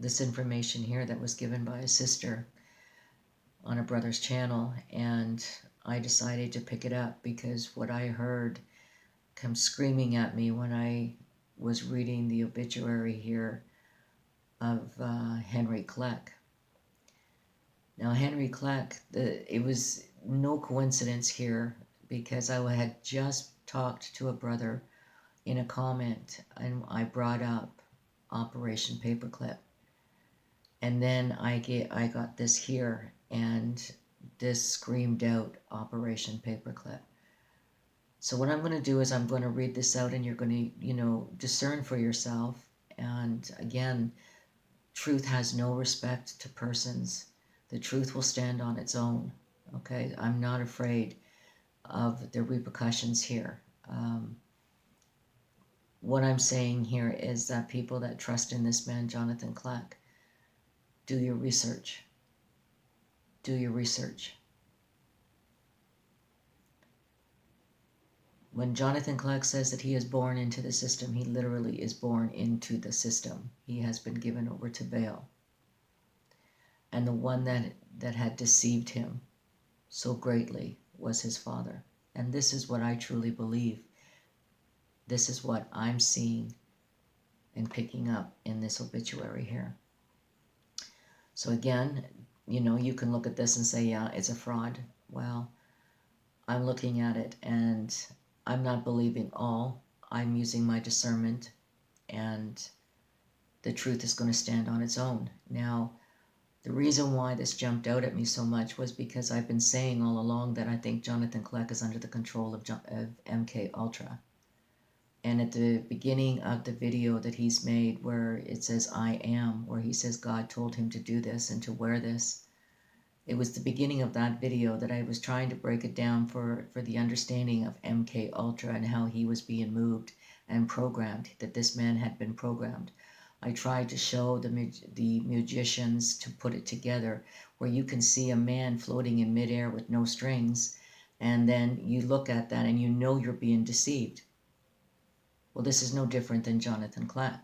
this information here that was given by a sister on a brother's channel, and I decided to pick it up because what I heard come screaming at me when I was reading the obituary here of Henry Kleck. Now, Henry Kleck, it was no coincidence here because I had just talked to a brother in a comment and I brought up Operation Paperclip. And then I got this here, and this screamed out Operation Paperclip. So what I'm going to do is I'm going to read this out, and you're going to, discern for yourself. And again, truth has no respect to persons. The truth will stand on its own. Okay, I'm not afraid of the repercussions here. What I'm saying here is that people that trust in this man, Jonathan Kleck, do your research. Do your research. When Jonathan Kleck says that he is born into the system, he literally is born into the system. He has been given over to Baal. And the one that had deceived him so greatly was his father. And this is what I truly believe. This is what I'm seeing and picking up in this obituary here. So again, you can look at this and say, yeah, it's a fraud. Well, I'm looking at it and I'm not believing all. I'm using my discernment, and the truth is going to stand on its own. Now, the reason why this jumped out at me so much was because I've been saying all along that I think Jonathan Kleck is under the control of MK Ultra. And at the beginning of the video that he's made where it says, I am, where he says God told him to do this and to wear this, it was the beginning of that video that I was trying to break it down for the understanding of MK Ultra and how he was being moved and programmed, that this man had been programmed. I tried to show the magicians to put it together where you can see a man floating in midair with no strings, and then you look at that and you're being deceived. Well, this is no different than Jonathan Kleck.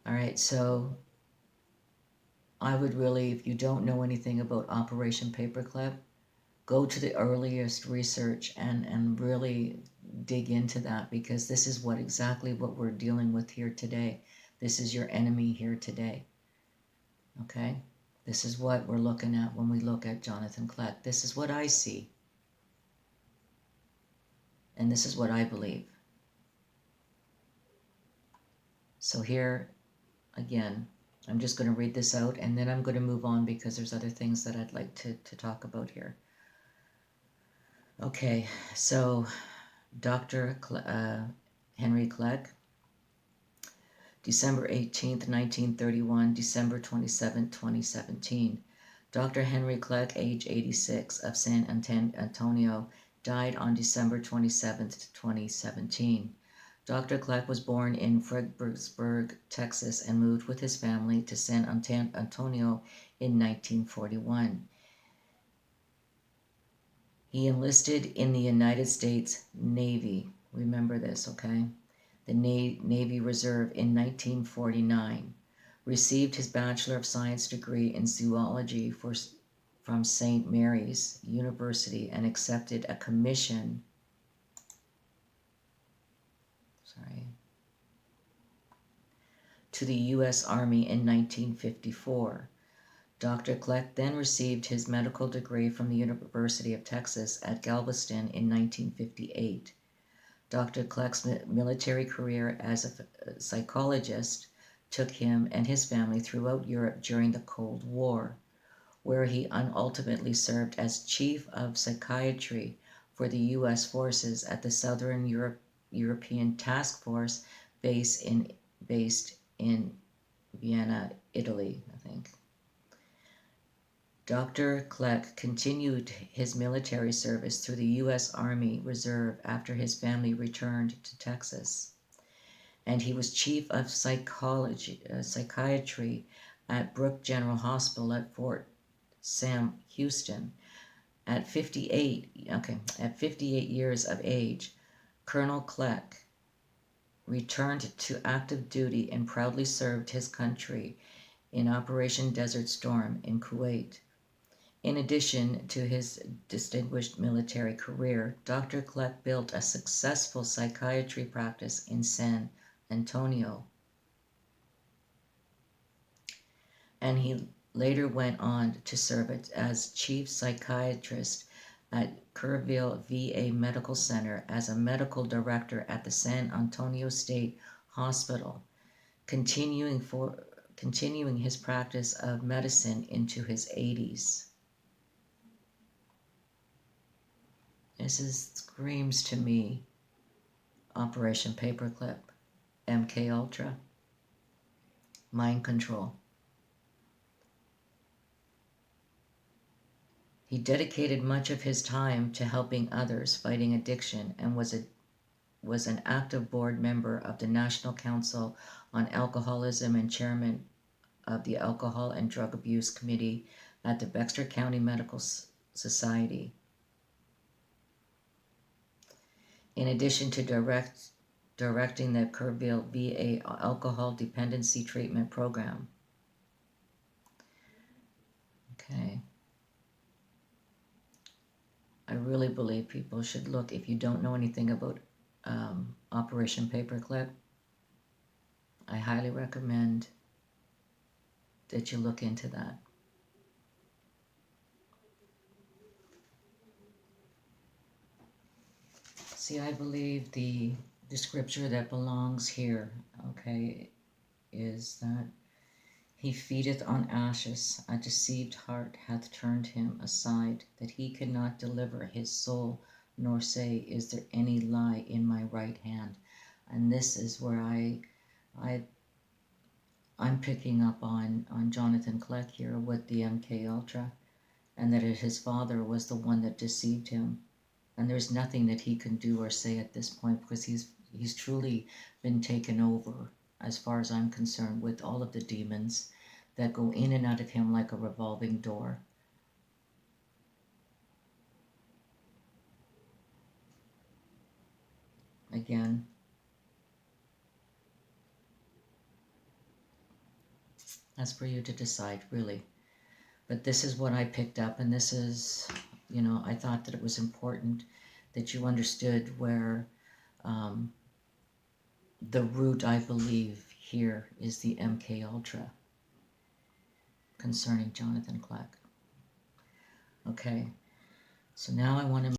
All right, so I would really, if you don't know anything about Operation Paperclip, go to the earliest research and really dig into that, because this is exactly what we're dealing with here today. This is your enemy here today. Okay? This is what we're looking at when we look at Jonathan Kleck. This is what I see. And this is what I believe. So here, again, I'm just going to read this out, and then I'm going to move on because there's other things that I'd like to talk about here. Okay, so Dr. Henry Kleck, December 18th, 1931, December 27th, 2017. Dr. Henry Kleck, age 86, of San Antonio, died on December 27th, 2017. Dr. Kleck was born in Fredericksburg, Texas, and moved with his family to San Antonio in 1941. He enlisted in the United States Navy. Remember this, okay? The Navy Reserve in 1949. Received his Bachelor of Science degree in zoology from St. Mary's University and accepted a commission to the U.S. Army in 1954. Dr. Kleck then received his medical degree from the University of Texas at Galveston in 1958. Dr. Kleck's military career as a psychologist took him and his family throughout Europe during the Cold War, where he ultimately served as chief of psychiatry for the U.S. forces at the Southern European Task Force based in Vienna, Italy, I think. Dr. Kleck continued his military service through the U.S. Army Reserve after his family returned to Texas, and he was chief of psychiatry at Brooke General Hospital at Fort Sam Houston. At 58 years of age, Colonel Kleck returned to active duty and proudly served his country in Operation Desert Storm in Kuwait. In addition to his distinguished military career, Dr. Kleck built a successful psychiatry practice in San Antonio, and he later went on to serve as chief psychiatrist at Kerrville VA Medical Center as a medical director at the San Antonio State Hospital, continuing his practice of medicine into his 80s. This screams to me Operation Paperclip, MK Ultra, mind control. He dedicated much of his time to helping others fighting addiction and was an active board member of the National Council on Alcoholism and chairman of the Alcohol and Drug Abuse Committee at the Baxter County Medical Society. In addition to directing the Kerrville VA Alcohol Dependency Treatment Program. Okay. I really believe people should look, if you don't know anything about Operation Paperclip, I highly recommend that you look into that. See, I believe the scripture that belongs here, okay, is that he feedeth on ashes, a deceived heart hath turned him aside, that he cannot deliver his soul, nor say, is there any lie in my right hand? And this is where I'm picking up on Jonathan Kleck here with the MK Ultra, and that his father was the one that deceived him. And there's nothing that he can do or say at this point, because he's truly been taken over, as far as I'm concerned, with all of the demons that go in and out of him like a revolving door. Again, that's for you to decide, really. But this is what I picked up, and this is, I thought that it was important that you understood where the root, I believe, here is the MK Ultra concerning Jonathan Kleck. Okay, so now I want to